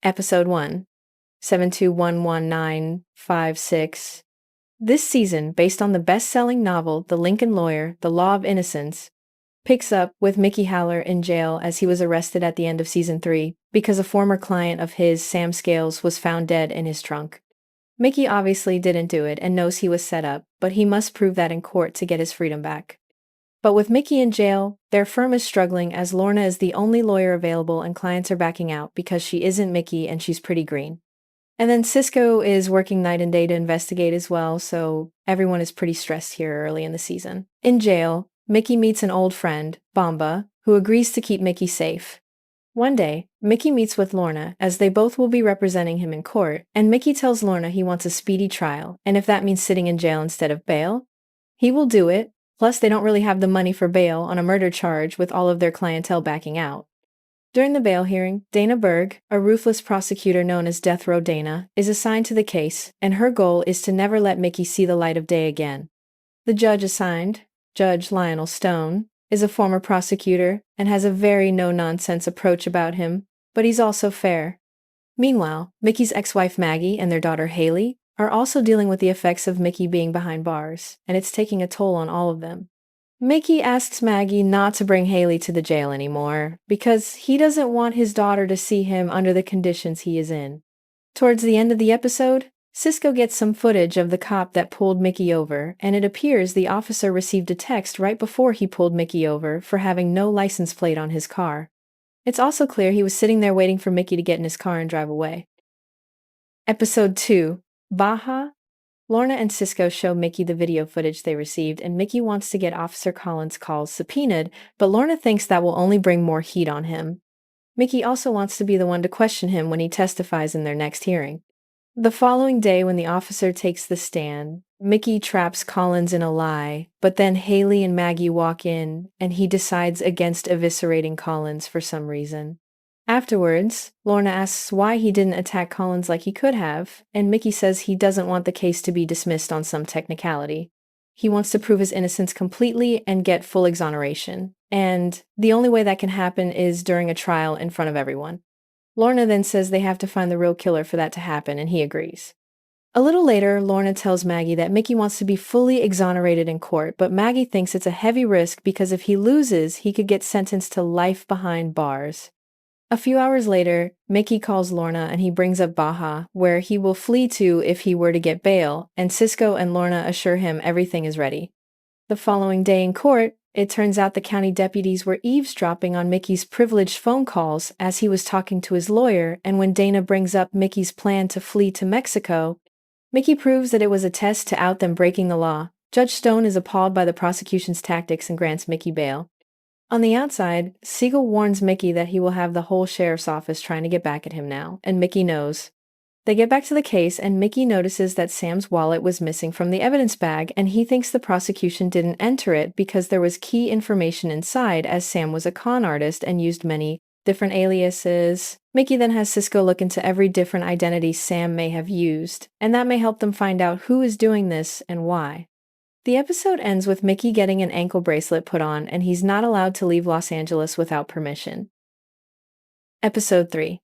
Episode 1, 7211956. This season, based on the best-selling novel The Lincoln Lawyer, The Law of Innocence, picks up with Mickey Haller in jail as he was arrested at the end of Season 3 because a former client of his, Sam Scales, was found dead in his trunk. Mickey obviously didn't do it and knows he was set up, but he must prove that in court to get his freedom back. But with Mickey in jail, their firm is struggling as Lorna is the only lawyer available and clients are backing out because she isn't Mickey and she's pretty green. And then Cisco is working night and day to investigate as well, so everyone is pretty stressed here early in the season. In jail, Mickey meets an old friend, Bomba, who agrees to keep Mickey safe. One day, Mickey meets with Lorna as they both will be representing him in court, and Mickey tells Lorna he wants a speedy trial, and if that means sitting in jail instead of bail, he will do it. Plus, they don't really have the money for bail on a murder charge with all of their clientele backing out. During the bail hearing, Dana Berg, a ruthless prosecutor known as Death Row Dana, is assigned to the case, and her goal is to never let Mickey see the light of day again. The judge assigned, Judge Lionel Stone, is a former prosecutor and has a very no-nonsense approach about him, but he's also fair. Meanwhile, Mickey's ex-wife Maggie and their daughter Haley are also dealing with the effects of Mickey being behind bars, and it's taking a toll on all of them. Mickey asks Maggie not to bring Haley to the jail anymore because he doesn't want his daughter to see him under the conditions he is in. Towards the end of the episode, Cisco gets some footage of the cop that pulled Mickey over, and it appears the officer received a text right before he pulled Mickey over for having no license plate on his car. It's also clear he was sitting there waiting for Mickey to get in his car and drive away. Episode 2, Baja. Lorna and Cisco show Mickey the video footage they received, and Mickey wants to get Officer Collins' calls subpoenaed, but Lorna thinks that will only bring more heat on him. Mickey also wants to be the one to question him when he testifies in their next hearing. The following day, when the officer takes the stand, Mickey traps Collins in a lie, but then Haley and Maggie walk in, and he decides against eviscerating Collins for some reason. Afterwards, Lorna asks why he didn't attack Collins like he could have, and Mickey says he doesn't want the case to be dismissed on some technicality. He wants to prove his innocence completely and get full exoneration, and the only way that can happen is during a trial in front of everyone. Lorna then says they have to find the real killer for that to happen, and he agrees. A little later, Lorna tells Maggie that Mickey wants to be fully exonerated in court, but Maggie thinks it's a heavy risk because if he loses, he could get sentenced to life behind bars. A few hours later, Mickey calls Lorna and he brings up Baja, where he will flee to if he were to get bail, and Cisco and Lorna assure him everything is ready. The following day in court, it turns out the county deputies were eavesdropping on Mickey's privileged phone calls as he was talking to his lawyer, and when Dana brings up Mickey's plan to flee to Mexico, Mickey proves that it was a test to out them breaking the law. Judge Stone is appalled by the prosecution's tactics and grants Mickey bail. On the outside, Siegel warns Mickey that he will have the whole sheriff's office trying to get back at him now, and Mickey knows. They get back to the case, and Mickey notices that Sam's wallet was missing from the evidence bag, and he thinks the prosecution didn't enter it because there was key information inside, as Sam was a con artist and used many different aliases. Mickey then has Cisco look into every different identity Sam may have used, and that may help them find out who is doing this and why. The episode ends with Mickey getting an ankle bracelet put on, and he's not allowed to leave Los Angeles without permission. Episode 3,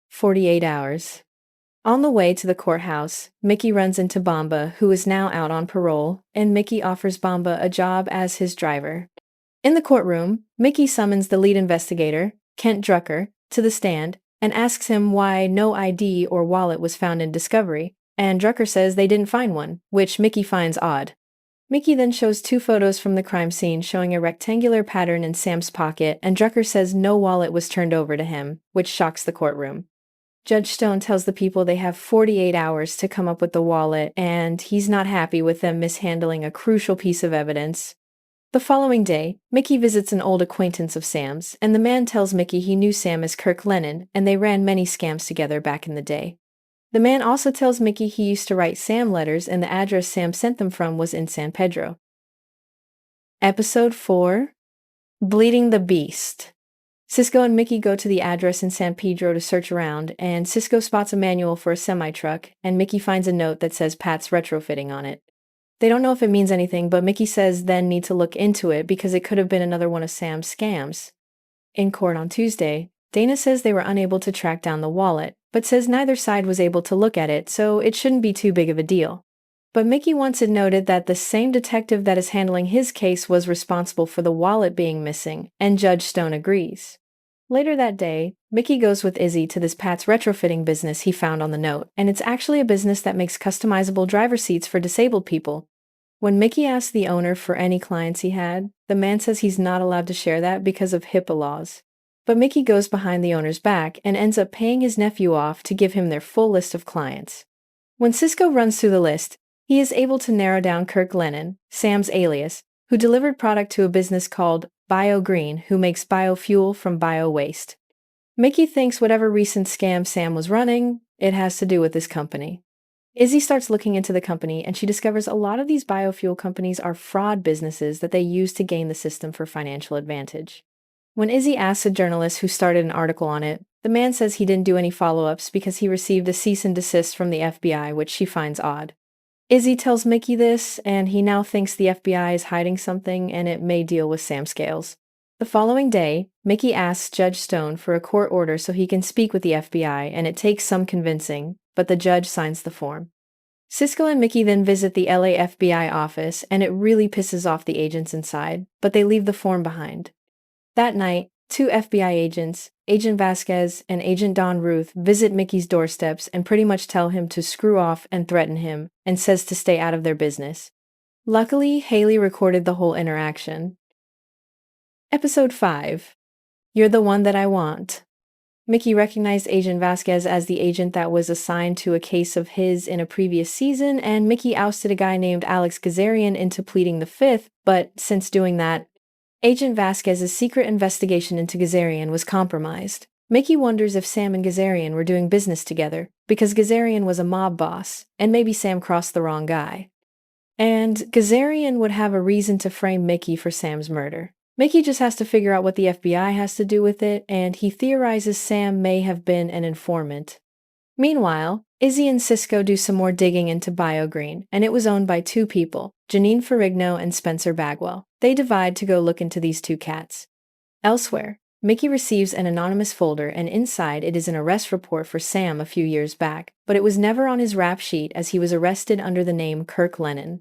48 Hours. On the way to the courthouse, Mickey runs into Bomba, who is now out on parole, and Mickey offers Bomba a job as his driver. In the courtroom, Mickey summons the lead investigator, Kent Drucker, to the stand and asks him why no ID or wallet was found in Discovery, and Drucker says they didn't find one, which Mickey finds odd. Mickey then shows 2 photos from the crime scene showing a rectangular pattern in Sam's pocket, and Drucker says no wallet was turned over to him, which shocks the courtroom. Judge Stone tells the people they have 48 hours to come up with the wallet, and he's not happy with them mishandling a crucial piece of evidence. The following day, Mickey visits an old acquaintance of Sam's, and the man tells Mickey he knew Sam as Kirk Lennon, and they ran many scams together back in the day. The man also tells Mickey he used to write Sam letters, and the address Sam sent them from was in San Pedro. Episode 4, Bleeding the Beast. Cisco and Mickey go to the address in San Pedro to search around, and Cisco spots a manual for a semi-truck, and Mickey finds a note that says Pat's retrofitting on it. They don't know if it means anything, but Mickey says then need to look into it because it could have been another one of Sam's scams. In court on Tuesday, Dana says they were unable to track down the wallet, but says neither side was able to look at it, so it shouldn't be too big of a deal. But Mickey wants it noted that the same detective that is handling his case was responsible for the wallet being missing, and Judge Stone agrees. Later that day, Mickey goes with Izzy to this Pat's retrofitting business he found on the note, and it's actually a business that makes customizable driver seats for disabled people. When Mickey asks the owner for any clients he had, the man says he's not allowed to share that because of HIPAA laws. But Mickey goes behind the owner's back and ends up paying his nephew off to give him their full list of clients. When Cisco runs through the list, he is able to narrow down Kirk Lennon, Sam's alias, who delivered product to a business called BioGreen, who makes biofuel from bio-waste. Mickey thinks whatever recent scam Sam was running, it has to do with this company. Izzy starts looking into the company, and she discovers a lot of these biofuel companies are fraud businesses that they use to gain the system for financial advantage. When Izzy asks a journalist who started an article on it, the man says he didn't do any follow-ups because he received a cease and desist from the FBI, which she finds odd. Izzy tells Mickey this, and he now thinks the FBI is hiding something and it may deal with Sam Scales. The following day, Mickey asks Judge Stone for a court order so he can speak with the FBI, and it takes some convincing, but the judge signs the form. Cisco and Mickey then visit the LA FBI office, and it really pisses off the agents inside, but they leave the form behind. That night, two FBI agents, Agent Vasquez and Agent Don Ruth, visit Mickey's doorsteps and pretty much tell him to screw off and threaten him, and says to stay out of their business. Luckily, Haley recorded the whole interaction. Episode 5. You're the one that I want. Mickey recognized Agent Vasquez as the agent that was assigned to a case of his in a previous season, and Mickey ousted a guy named Alex Gazarian into pleading the fifth, but since doing that, Agent Vasquez's secret investigation into Gazarian was compromised. Mickey wonders if Sam and Gazarian were doing business together, because Gazarian was a mob boss, and maybe Sam crossed the wrong guy. And Gazarian would have a reason to frame Mickey for Sam's murder. Mickey just has to figure out what the FBI has to do with it, and he theorizes Sam may have been an informant. Meanwhile, Izzy and Cisco do some more digging into BioGreen, and it was owned by two people, Janine Ferrigno and Spencer Bagwell. They divide to go look into these two cats. Elsewhere, Mickey receives an anonymous folder, and inside it is an arrest report for Sam a few years back, but it was never on his rap sheet as he was arrested under the name Kirk Lennon.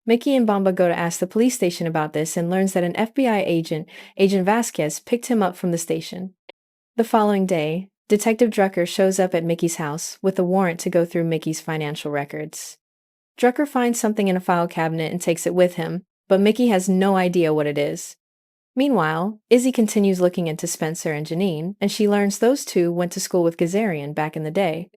Mickey and Bamba go to ask the police station about this and learns that an FBI agent, Agent Vasquez, picked him up from the station. The following day, Detective Drucker shows up at Mickey's house with a warrant to go through Mickey's financial records. Drucker finds something in a file cabinet and takes it with him, but Mickey has no idea what it is. Meanwhile, Izzy continues looking into Spencer and Janine, and she learns those two went to school with Gazarian back in the day.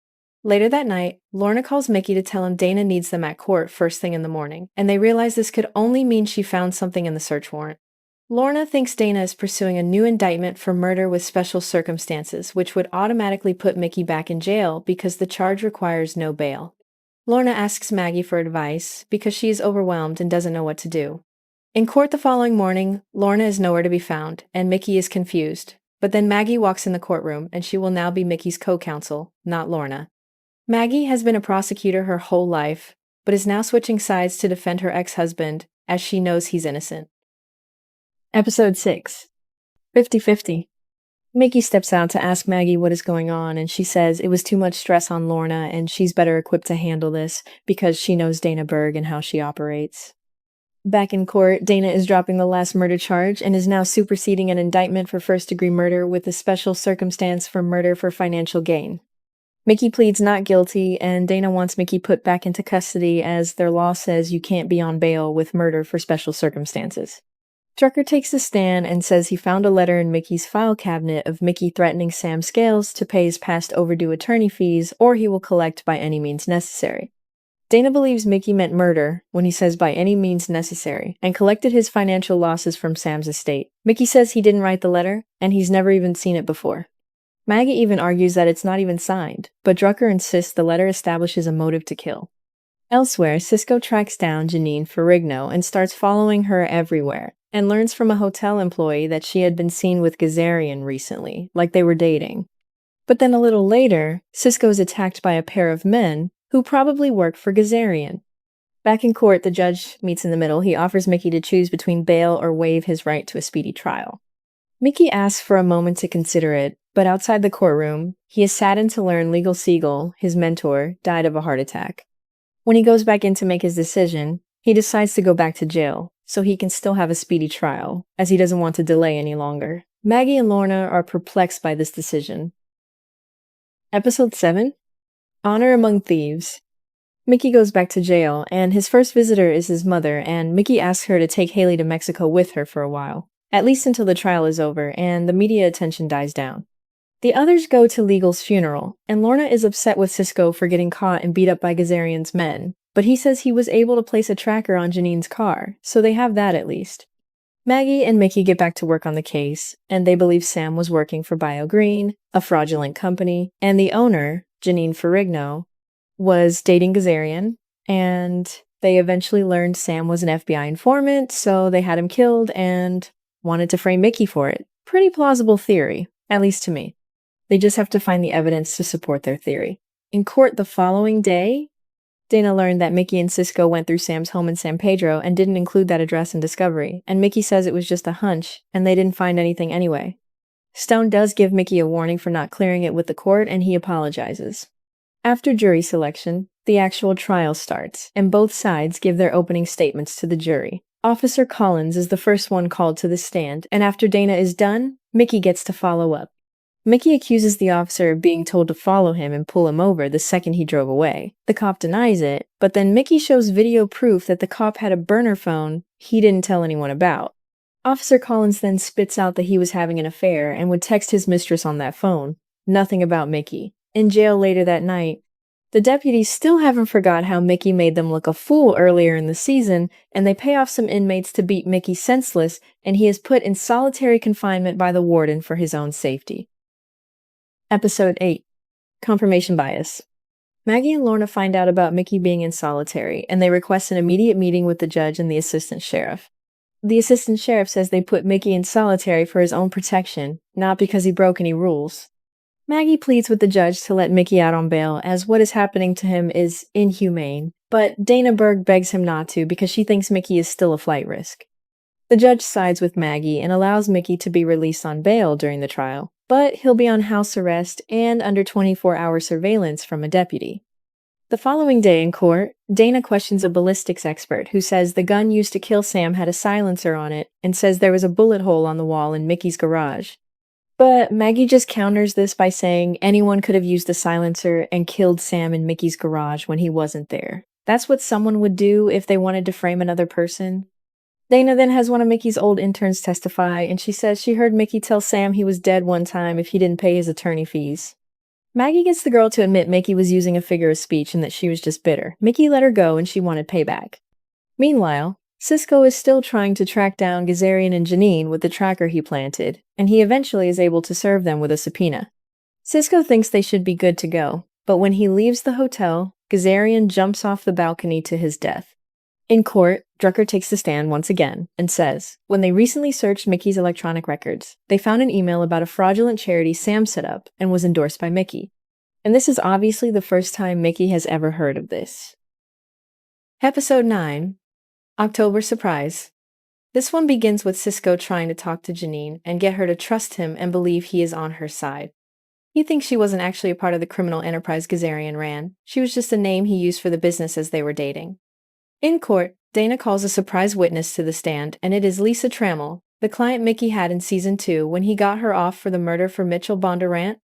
Later that night, Lorna calls Mickey to tell him Dana needs them at court first thing in the morning, and they realize this could only mean she found something in the search warrant. Lorna thinks Dana is pursuing a new indictment for murder with special circumstances, which would automatically put Mickey back in jail because the charge requires no bail. Lorna asks Maggie for advice because she is overwhelmed and doesn't know what to do. In court the following morning, Lorna is nowhere to be found, and Mickey is confused. But then Maggie walks in the courtroom, and she will now be Mickey's co-counsel, not Lorna. Maggie has been a prosecutor her whole life, but is now switching sides to defend her ex-husband, as she knows he's innocent. Episode 6. 50-50. Mickey steps out to ask Maggie what is going on, and she says it was too much stress on Lorna and she's better equipped to handle this because she knows Dana Berg and how she operates. Back in court, Dana is dropping the last murder charge and is now superseding an indictment for first-degree murder with a special circumstance for murder for financial gain. Mickey pleads not guilty, and Dana wants Mickey put back into custody as their law says you can't be on bail with murder for special circumstances. Drucker takes the stand and says he found a letter in Mickey's file cabinet of Mickey threatening Sam Scales to pay his past overdue attorney fees or he will collect by any means necessary. Dana believes Mickey meant murder when he says by any means necessary and collected his financial losses from Sam's estate. Mickey says he didn't write the letter and he's never even seen it before. Maggie even argues that it's not even signed, but Drucker insists the letter establishes a motive to kill. Elsewhere, Cisco tracks down Janine Ferrigno and starts following her everywhere, and learns from a hotel employee that she had been seen with Gazarian recently, like they were dating. But then a little later, Cisco is attacked by a pair of men who probably work for Gazarian. Back in court, the judge meets in the middle. He offers Mickey to choose between bail or waive his right to a speedy trial. Mickey asks for a moment to consider it, But outside the courtroom, he is saddened to learn Legal Siegel, his mentor, died of a heart attack. When he goes back in to make his decision, he decides to go back to jail so he can still have a speedy trial, as he doesn't want to delay any longer. Maggie and Lorna are perplexed by this decision. Episode 7? Honor Among Thieves. Mickey goes back to jail, and his first visitor is his mother, and Mickey asks her to take Haley to Mexico with her for a while, at least until the trial is over and the media attention dies down. The others go to Legal's funeral, and Lorna is upset with Cisco for getting caught and beat up by Gazarian's men, but he says he was able to place a tracker on Janine's car, so they have that at least. Maggie and Mickey get back to work on the case, and they believe Sam was working for BioGreen, a fraudulent company, and the owner, Janine Ferrigno, was dating Gazarian, and they eventually learned Sam was an FBI informant, so they had him killed and wanted to frame Mickey for it. Pretty plausible theory, at least to me. They just have to find the evidence to support their theory. In court the following day, Dana learned that Mickey and Cisco went through Sam's home in San Pedro and didn't include that address in discovery, and Mickey says it was just a hunch, and they didn't find anything anyway. Stone does give Mickey a warning for not clearing it with the court, and he apologizes. After jury selection, the actual trial starts, and both sides give their opening statements to the jury. Officer Collins is the first one called to the stand, and after Dana is done, Mickey gets to follow up. Mickey accuses the officer of being told to follow him and pull him over the second he drove away. The cop denies it, but then Mickey shows video proof that the cop had a burner phone he didn't tell anyone about. Officer Collins then spits out that he was having an affair and would text his mistress on that phone. Nothing about Mickey. In jail later that night, the deputies still haven't forgot how Mickey made them look a fool earlier in the season, and they pay off some inmates to beat Mickey senseless, and he is put in solitary confinement by the warden for his own safety. Episode 8. Confirmation Bias. Maggie and Lorna find out about Mickey being in solitary, and they request an immediate meeting with the judge and the assistant sheriff. The assistant sheriff says they put Mickey in solitary for his own protection, not because he broke any rules. Maggie pleads with the judge to let Mickey out on bail, as what is happening to him is inhumane, but Dana Berg begs him not to because she thinks Mickey is still a flight risk. The judge sides with Maggie and allows Mickey to be released on bail during the trial, but he'll be on house arrest and under 24-hour surveillance from a deputy. The following day in court, Dana questions a ballistics expert who says the gun used to kill Sam had a silencer on it and says there was a bullet hole on the wall in Mickey's garage. But Maggie just counters this by saying anyone could have used the silencer and killed Sam in Mickey's garage when he wasn't there. That's what someone would do if they wanted to frame another person. Dana then has one of Mickey's old interns testify, and she says she heard Mickey tell Sam he was dead one time if he didn't pay his attorney fees. Maggie gets the girl to admit Mickey was using a figure of speech and that she was just bitter. Mickey let her go and she wanted payback. Meanwhile, Cisco is still trying to track down Gazarian and Janine with the tracker he planted, and he eventually is able to serve them with a subpoena. Cisco thinks they should be good to go, but when he leaves the hotel, Gazarian jumps off the balcony to his death. In court, Drucker takes the stand once again and says, when they recently searched Mickey's electronic records, they found an email about a fraudulent charity Sam set up and was endorsed by Mickey. And this is obviously the first time Mickey has ever heard of this. Episode 9. October Surprise. This one begins with Cisco trying to talk to Janine and get her to trust him and believe he is on her side. He thinks she wasn't actually a part of the criminal enterprise Gazarian ran. She was just a name he used for the business as they were dating. In court, Dana calls a surprise witness to the stand, and it is Lisa Trammell, the client Mickey had in Season 2 when he got her off for the murder for Mitchell Bondurant,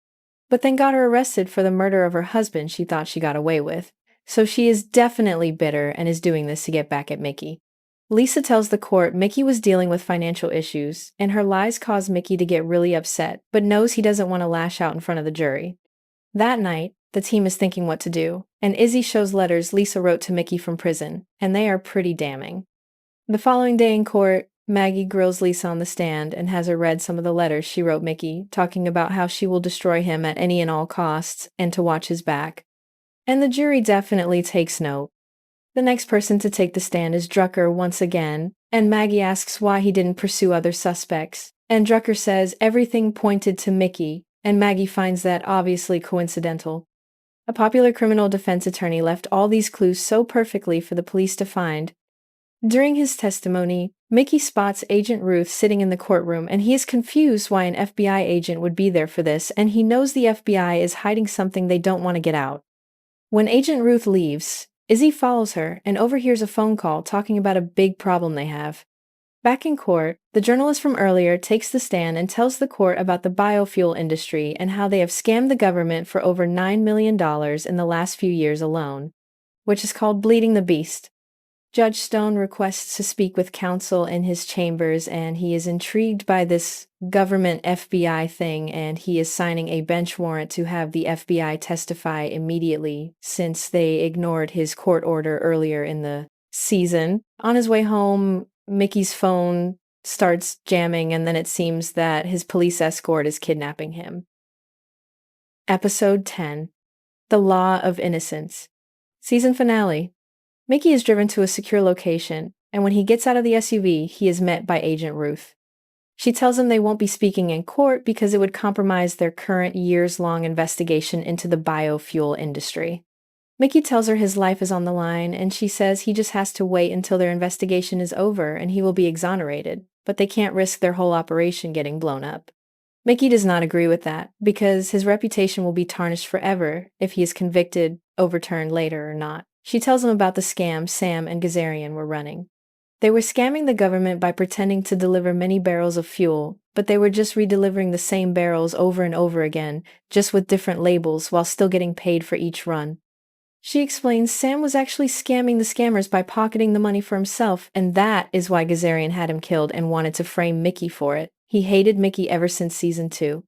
but then got her arrested for the murder of her husband she thought she got away with. So she is definitely bitter and is doing this to get back at Mickey. Lisa tells the court Mickey was dealing with financial issues, and her lies caused Mickey to get really upset, but knows he doesn't want to lash out in front of the jury. That night, the team is thinking what to do, and Izzy shows letters Lisa wrote to Mickey from prison, and they are pretty damning. The following day in court, Maggie grills Lisa on the stand and has her read some of the letters she wrote Mickey, talking about how she will destroy him at any and all costs and to watch his back. And the jury definitely takes note. The next person to take the stand is Drucker once again, and Maggie asks why he didn't pursue other suspects, and Drucker says everything pointed to Mickey, and Maggie finds that obviously coincidental. A popular criminal defense attorney left all these clues so perfectly for the police to find, During his testimony, Mickey spots Agent Ruth sitting in the courtroom and he is confused why an FBI agent would be there for this, and he knows the FBI is hiding something they don't want to get out. When Agent Ruth leaves, Izzy follows her and overhears a phone call talking about a big problem they have. Back in court, the journalist from earlier takes the stand and tells the court about the biofuel industry and how they have scammed the government for over $9 million in the last few years alone, which is called bleeding the beast. Judge Stone requests to speak with counsel in his chambers, and he is intrigued by this government FBI thing, and he is signing a bench warrant to have the FBI testify immediately since they ignored his court order earlier in the season. On his way home, Mickey's phone starts jamming, and then it seems that his police escort is kidnapping him. Episode 10: The Law of Innocence. Season finale. Mickey is driven to a secure location, and when he gets out of the SUV, he is met by Agent Ruth. She tells him they won't be speaking in court because it would compromise their current years-long investigation into the biofuel industry. Mickey tells her his life is on the line, and she says he just has to wait until their investigation is over and he will be exonerated, but they can't risk their whole operation getting blown up. Mickey does not agree with that, because his reputation will be tarnished forever if he is convicted, overturned later or not. She tells him about the scam Sam and Gazarian were running. They were scamming the government by pretending to deliver many barrels of fuel, but they were just redelivering the same barrels over and over again, just with different labels, while still getting paid for each run. She explains Sam was actually scamming the scammers by pocketing the money for himself, and that is why Gazarian had him killed and wanted to frame Mickey for it. He hated Mickey ever since season 2.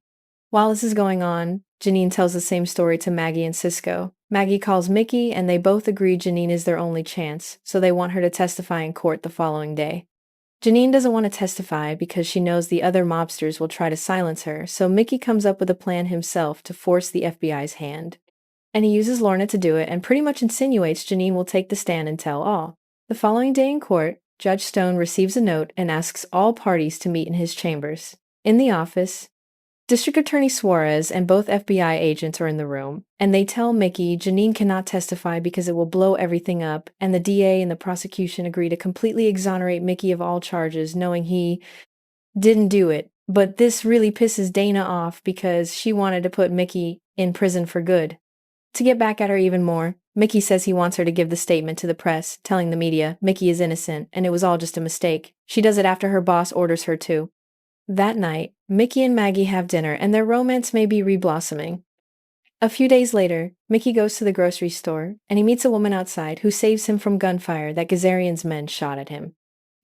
While this is going on, Janine tells the same story to Maggie and Cisco. Maggie calls Mickey, and they both agree Janine is their only chance, so they want her to testify in court the following day. Janine doesn't want to testify because she knows the other mobsters will try to silence her, so Mickey comes up with a plan himself to force the FBI's hand. And he uses Lorna to do it and pretty much insinuates Janine will take the stand and tell all. The following day in court, Judge Stone receives a note and asks all parties to meet in his chambers. In the office, District Attorney Suarez and both FBI agents are in the room, and they tell Mickey Janine cannot testify because it will blow everything up, and the DA and the prosecution agree to completely exonerate Mickey of all charges, knowing he didn't do it. But this really pisses Dana off because she wanted to put Mickey in prison for good. To get back at her even more, Mickey says he wants her to give the statement to the press, telling the media Mickey is innocent and it was all just a mistake. She does it after her boss orders her to. That night, Mickey and Maggie have dinner, and their romance may be reblossoming. A few days later, Mickey goes to the grocery store, and he meets a woman outside who saves him from gunfire that Gazarian's men shot at him.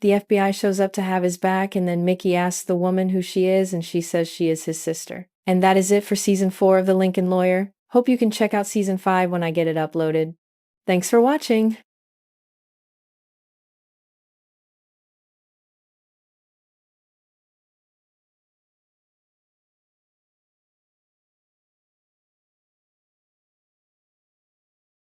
The FBI shows up to have his back, and then Mickey asks the woman who she is, and she says she is his sister. And that is it for Season 4 of The Lincoln Lawyer. Hope you can check out Season 5 when I get it uploaded. Thanks for watching!